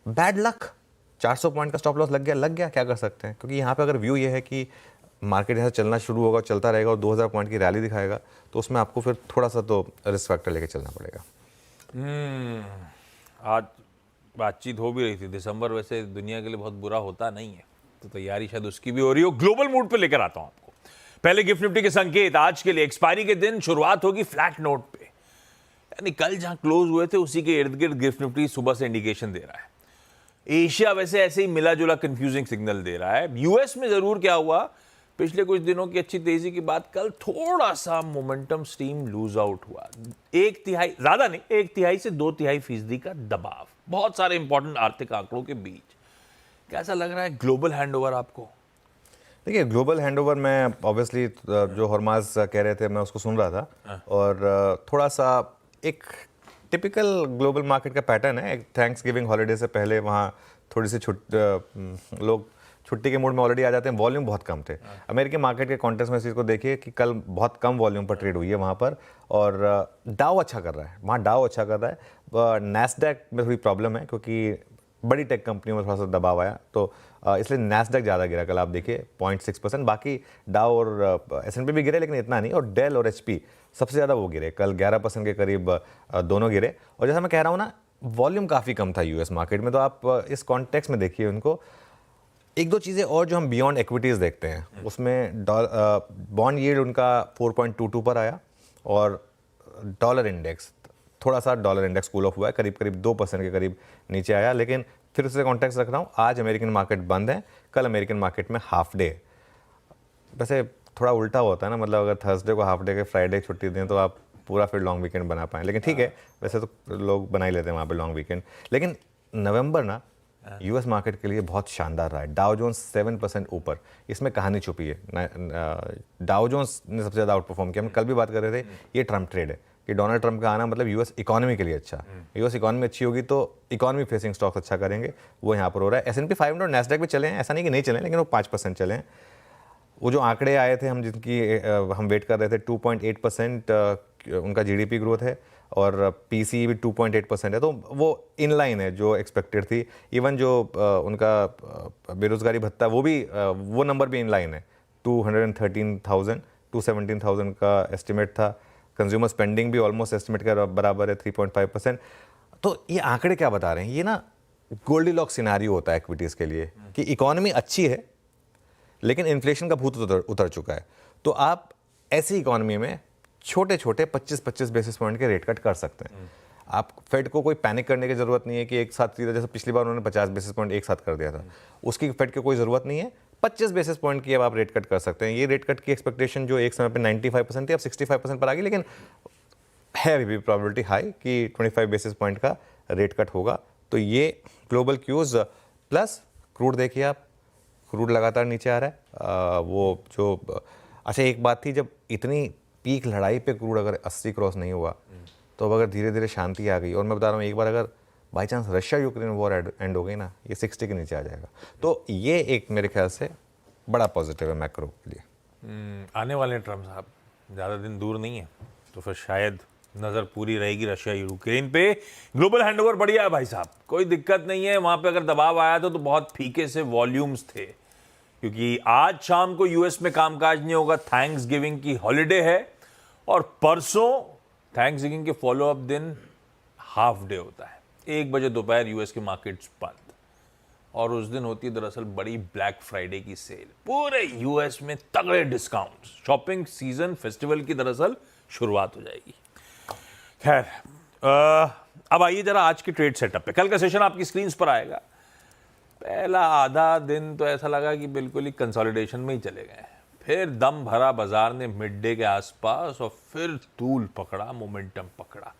Bad luck, 400 point का stop loss लग गया, क्या कर सकते हैं। क्योंकि यहाँ पे अगर व्यू ये है कि मार्केट यहाँ से चलना शुरू होगा, चलता रहेगा और 2000 पॉइंट की रैली दिखाएगा, तो उसमें आपको फिर थोड़ा सा तो रिस्क फैक्टर लेके चलना पड़ेगा। आज बातचीत हो भी रही थी, दिसंबर वैसे दुनिया के लिए बहुत बुरा होता नहीं है, तो तैयारी शायद उसकी भी हो रही हो। ग्लोबल मूड पे लेकर आता हूं आपको। पहले गिफ्ट निफ्टी के संकेत आज के लिए। एक्सपायरी के दिन शुरुआत होगी फ्लैट नोट पे, यानी कल जहां क्लोज हुए थे उसी के इर्द गिर्द गिफ्ट निफ्टी सुबह से इंडिकेशन दे रहा है। एशिया वैसे ऐसे ही मिला जुला कंफ्यूजिंग सिग्नल दे रहा है। यूएस में जरूर क्या हुआ, पिछले कुछ दिनों की अच्छी तेजी के बाद कल थोड़ा सा मोमेंटम स्टीम लूज आउट हुआ। 1/3, ज्यादा नहीं, 1/3 से 2/3% का दबाव बहुत सारे इंपॉर्टेंट आर्थिक आंकड़ों के बीच। कैसा लग रहा है ग्लोबल हैंडओवर आपको? देखिए, ग्लोबल हैंडओवर में ऑब्वियसली जो हरमाज कह रहे थे मैं उसको सुन रहा था, और थोड़ा सा एक टिपिकल ग्लोबल मार्केट का पैटर्न है। एक थैंक्स गिविंग हॉलीडे से पहले वहाँ थोड़ी सी लोग छुट्टी के मूड में ऑलरेडी आ जाते हैं। वॉल्यूम बहुत कम थे। अमेरिकी मार्केट के कॉन्टेक्स्ट में इस चीज़ को देखिए कि कल बहुत कम वॉल्यूम पर ट्रेड हुई है वहाँ पर, और डाउ अच्छा कर रहा है, वहाँ डाउ अच्छा कर रहा है। नैस्डैक में थोड़ी प्रॉब्लम है क्योंकि बड़ी टेक कंपनियों में थोड़ा सा दबाव आया, तो इसलिए नैस्डैक ज़्यादा गिरा कल, आप देखिए 0.6%। बाकी डाउ और S&P भी गिरे, लेकिन इतना नहीं। और डेल और HP सबसे ज़्यादा वो गिरे कल, 11% के करीब दोनों गिरे। और जैसा मैं कह रहा हूँ ना, वॉल्यूम काफ़ी कम था यूएस मार्केट में, तो आप इस कॉन्टेक्स्ट में देखिए उनको। एक दो चीज़ें और जो हम बियॉन्ड इक्विटीज़ देखते हैं, उसमें बॉन्ड यील्ड उनका 4.22 पर आया, और डॉलर इंडेक्स थोड़ा सा, डॉलर इंडेक्स कूल ऑफ हुआ है, करीब करीब 2% के करीब नीचे आया। लेकिन फिर उससे कॉन्टेक्स्ट रख रहा हूँ, आज अमेरिकन मार्केट बंद है, कल अमेरिकन मार्केट में हाफ डे। वैसे थोड़ा उल्टा होता है ना, मतलब अगर थर्सडे को हाफ डे के फ्राइडे छुट्टी दें तो आप पूरा फिर लॉन्ग वीकेंड बना पाएँ। लेकिन ठीक है, वैसे तो लोग बना ही लेते हैं वहाँ पे लॉन्ग वीकेंड। लेकिन नवंबर ना यूएस मार्केट के लिए बहुत शानदार रहा है। डाउ जोन्स 7% ऊपर, इसमें कहानी छुपी है। डाउ जोन्स ने सबसे ज़्यादा आउट परफॉर्म किया। हम कल भी बात कर रहे थे, ये ट्रम्प ट्रेड है कि डोनाल्ड ट्रम्प का आना मतलब यूएस इकोनॉमी के लिए अच्छा। यूएस इकोनॉमी अच्छी होगी तो इकोनॉमी फेसिंग स्टॉक्स अच्छा करेंगे, वो यहाँ पर हो रहा है। S&P 500 और नैस्डैक भी चले हैं, ऐसा नहीं कि नहीं चले, लेकिन वो 5% चले हैं। वो जो आंकड़े आए थे जिनकी हम वेट कर रहे थे, 2.8% उनका GDP ग्रोथ है, और PCE भी 2.8% है, तो वो इन लाइन है जो एक्सपेक्टेड थी। इवन जो उनका बेरोजगारी भत्ता, वो नंबर भी इन लाइन है। 213,000 217,000 का एस्टिमेट था। कंज्यूमर स्पेंडिंग भी ऑलमोस्ट एस्टिमेट के बराबर है, 3.5%। तो ये आंकड़े क्या बता रहे हैं, ये ना गोल्डीलॉक्स सिनेरियो होता है इक्विटीज़ के लिए कि इकोनॉमी अच्छी है लेकिन इन्फ्लेशन का भूत उतर चुका है, तो आप ऐसी इकोनॉमी में छोटे छोटे 25-25 बेसिस पॉइंट के रेट कट कर सकते हैं। आप फेड को कोई पैनिक करने की ज़रूरत नहीं है कि एक साथ, जैसे पिछली बार उन्होंने 50 बेसिस पॉइंट एक साथ कर दिया था, उसकी फेड की कोई ज़रूरत नहीं है। 25 बेसिस पॉइंट की अब आप रेट कट कर सकते हैं। ये रेट कट की एक्सपेक्टेशन जो एक समय पे 95% थी, अब 65% पर आ गई, लेकिन है अभी भी प्रॉबिलिटी हाई कि 25 बेसिस पॉइंट का रेट कट होगा। तो ये ग्लोबल क्यूज़ प्लस क्रूड देखिए आप, क्रूड लगातार नीचे आ रहा है। वो जो अच्छा, एक बात थी, जब इतनी पीक लड़ाई पे क्रूड अगर 80 क्रॉस नहीं हुआ, तो अब अगर धीरे धीरे शांति आ गई, और मैं बता रहा हूँ, एक बार अगर by chance Russia Ukraine war and हो गई ना, ये 60 के नीचे आ जाएगा। तो ये एक मेरे ख्याल से बड़ा पॉजिटिव है मैक्रो के लिए। आने वाले ट्रम्प साहब ज़्यादा दिन दूर नहीं है, तो फिर शायद नज़र पूरी रहेगी रशिया यूक्रेन पे। ग्लोबल हैंडओवर बढ़िया है भाई साहब, कोई दिक्कत नहीं है। वहाँ पे अगर दबाव आया तो बहुत फीके से वॉल्यूम्स थे, क्योंकि आज शाम को यूएस में कामकाज नहीं होगा, थैंक्स गिविंग की हॉलीडे है, और परसों थैंक्स गिविंग के फॉलो अप दिन हाफ डे होता है। 1 बजे दोपहर यूएस के मार्केट्स बंद, और उस दिन होती है दरअसल बड़ी ब्लैक फ्राइडे की सेल। पूरे यूएस में तगड़े डिस्काउंट्स, शॉपिंग सीजन, फेस्टिवल की दरअसल शुरुआत हो जाएगी। खैर, अब आइए जरा आज के ट्रेड सेटअप पे। कल का सेशन आपकी स्क्रीन पर आएगा। पहला आधा दिन तो ऐसा लगा कि बिल्कुल ही कंसोलिडेशन में ही चले गए, फिर दम भरा बाजार ने मिड डे के आसपास, और फिर तूल पकड़ा, मोमेंटम पकड़ा।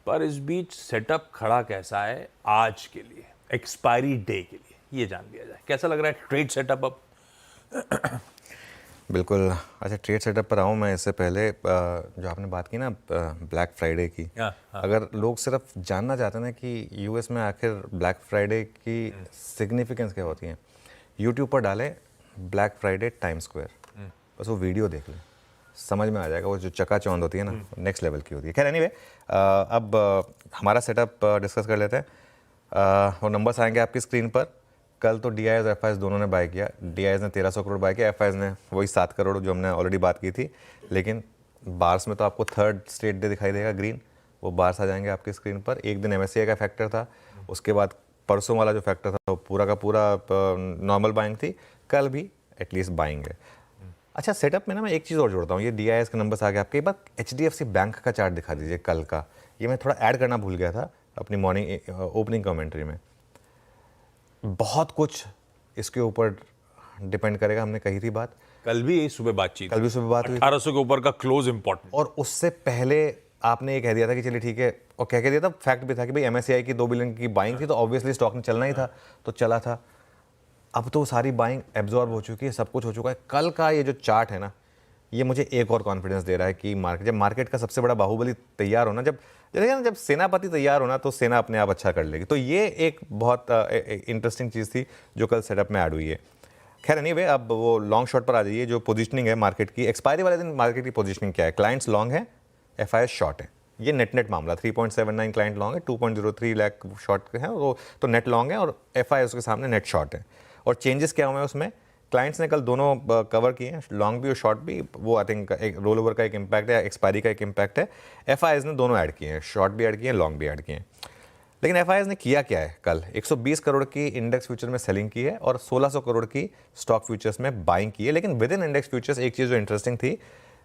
पर इस बीच सेटअप खड़ा कैसा है आज के लिए, एक्सपायरी डे के लिए, ये जान लिया जाए। कैसा लग रहा है ट्रेड सेटअप अब? बिल्कुल। अच्छा, ट्रेड सेटअप पर आऊँ मैं, इससे पहले जो आपने बात की ना ब्लैक फ्राइडे की, अगर लोग सिर्फ जानना चाहते हैं ना कि यूएस में आखिर ब्लैक फ्राइडे की सिग्निफिकेंस क्या होती है, यूट्यूब पर डालें ब्लैक फ्राइडे टाइम स्क्वायर, बस वो वीडियो देख लें, समझ में आ जाएगा। वो जो चकाचौंध होती है ना, नेक्स्ट लेवल की होती है। खैर एनीवे, अब हमारा सेटअप डिस्कस कर लेते हैं। वो नंबर्स आएंगे आपकी स्क्रीन पर। कल तो D I S F I S दोनों ने बाय किया। डी आई एस ने 1300 करोड़ बाय किया, एफ आई एस ने वही 7 करोड़ जो हमने ऑलरेडी बात की थी। लेकिन बार्स में तो आपको थर्ड स्ट्रेट डे दिखाई देगा ग्रीन, वो बार्स आ जाएंगे आपकी स्क्रीन पर। एक दिन MSCI का फैक्टर था, उसके बाद परसों वाला जो फैक्टर था वो पूरा का पूरा नॉर्मल बाइंग थी। कल भी एटलीस्ट बाइंग है। अच्छा, सेटअप में ना मैं एक चीज़ और जोड़ता हूँ, ये DIS के नंबर्स आ गए आपके। एक बार HDFC बैंक का चार्ट दिखा दीजिए कल का, ये मैं थोड़ा ऐड करना भूल गया था अपनी मॉर्निंग ओपनिंग कमेंट्री में। बहुत कुछ इसके ऊपर डिपेंड करेगा, हमने कही थी बात, कल भी सुबह बातचीत, कल भी सुबह बात हुई 1800 के ऊपर का क्लोज इंपॉर्टेंट। और उससे पहले आपने ये कह दिया था कि चलिए ठीक है, और कह दिया था, फैक्ट भी था कि भाई MSCI की 2 बिलियन की बाइंग थी तो ऑब्वियसली स्टॉक ने चलना ही था, तो चला था। अब तो सारी बाइंग एब्जॉर्ब हो चुकी है, सब कुछ हो चुका है। कल का ये जो चार्ट है ना, ये मुझे एक और कॉन्फिडेंस दे रहा है कि जब मार्केट का सबसे बड़ा बाहुबली तैयार होना, जब सेनापति तैयार होना तो सेना अपने आप अच्छा कर लेगी। तो ये एक बहुत इंटरेस्टिंग चीज़ थी जो कल सेटअप में ऐड हुई है। खैर एनीवे, अब वो लॉन्ग शॉट पर आ जाइए। जो पोजीशनिंग है मार्केट की, एक्सपायरी वाले दिन मार्केट की पोजीशनिंग क्या है? क्लाइंट्स लॉन्ग है, FIS शॉर्ट है। ये नेट मामला 3.79 क्लाइंट लॉन्ग है, 2.03 लाख शॉर्ट है, वो तो नेट लॉन्ग है, और FIS उसके सामने नेट शॉर्ट है। और चेंजेस क्या हुए हैं उसमें? क्लाइंट्स ने कल दोनों कवर किए हैं, लॉन्ग भी और शॉर्ट भी। वो आई थिंक एक रोल ओवर का एक इम्पैक्ट है, एक्सपायरी का एक इम्पैक्ट है। FIS ने दोनों ऐड किए हैं, शॉर्ट भी ऐड किए हैं, लॉन्ग भी ऐड किए हैं। लेकिन FIS ने किया क्या है? कल 120 करोड़ की इंडेक्स फ्यूचर में सेलिंग की है और 1600 करोड़ की स्टॉक फ्यूचर्स में बाइंग की है। लेकिन विद इन इंडेक्स फ्यूचर्स एक चीज़ जो इंटरेस्टिंग थी,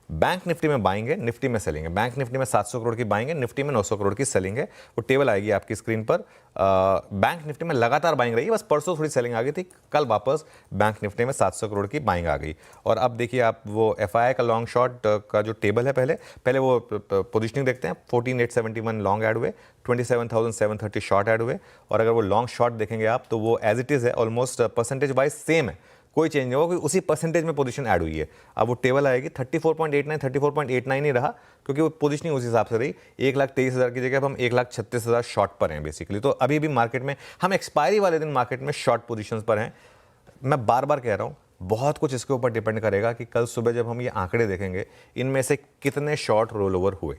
बैंक निफ्टी में बाइंग है, निफ्टी में सेलिंग है। बैंक निफ्टी में 700 करोड़ की बाइंग है, निफ्टी में 900 करोड़ की सेलिंग है। वो टेबल आएगी आपकी स्क्रीन पर। बैंक निफ्टी में लगातार बाइंग रही है, बस परसों थोड़ी सेलिंग आ गई थी, कल वापस बैंक निफ्टी में 700 करोड़ की बाइंग आ गई। और अब देखिए आप वो FII का लॉन्ग शॉर्ट का जो टेबल है, पहले वो पोजिशनिंग देखते हैं। 14,871 लॉन्ग ऐड हुए, 27,730 शॉर्ट ऐड हुए। और अगर वो लॉन्ग शॉर्ट देखेंगे आप तो वो एज इट इज़ है, ऑलमोस्ट परसेंटेज वाइज सेम है, कोई चेंज नहीं होगा, उसी परसेंटेज में पोजीशन ऐड हुई है। अब वो टेबल आएगी 34.89 ही रहा, क्योंकि वो पोजीशनिंग उस हिसाब से रही। 1,23,000 की जगह अब हम 1,36,000 शॉर्ट पर हैं बेसिकली। तो अभी भी मार्केट में हम एक्सपायरी वाले दिन मार्केट में शॉर्ट पोजीशंस पर हैं। मैं बार बार कह रहा हूँ, बहुत कुछ इसके ऊपर डिपेंड करेगा कि कल सुबह जब हम ये आंकड़े देखेंगे, इनमें से कितने शॉर्ट रोल ओवर हुए।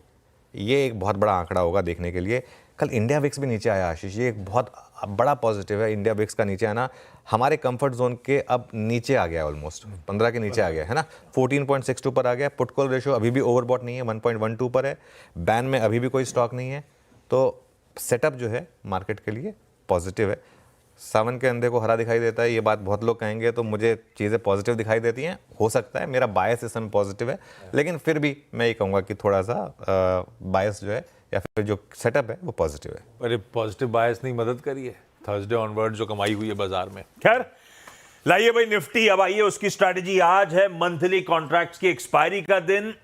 ये एक बहुत बड़ा आंकड़ा होगा देखने के लिए। कल इंडिया विक्स भी नीचे आया आशीष, ये एक बहुत बड़ा पॉजिटिव है। इंडिया विक्स का नीचे आना हमारे कंफर्ट जोन के अब नीचे आ गया, ऑलमोस्ट 15 के नीचे आ गया है ना, 14.62 पर आ गया। पुट कॉल रेशियो अभी भी ओवरबॉट नहीं है, 1.12 पर है। बैन में अभी भी कोई स्टॉक नहीं है। तो सेटअप जो है मार्केट के लिए पॉजिटिव है। सावन के अंधे को हरा दिखाई देता है, ये बात बहुत लोग कहेंगे, तो मुझे चीज़ें पॉजिटिव दिखाई देती हैं। हो सकता है मेरा बायस इस समय पॉजिटिव है, लेकिन फिर भी मैं ये कहूँगा कि थोड़ा सा बायस जो है या फिर जो सेटअप है वो पॉजिटिव है। अरे पॉजिटिव बायस नहीं मदद करी है थर्सडे ऑनवर्ड जो कमाई हुई है बाजार में। खैर लाइए भाई निफ्टी, अब आइए उसकी स्ट्रैटेजी। आज है मंथली कॉन्ट्रैक्ट्स की एक्सपायरी का दिन।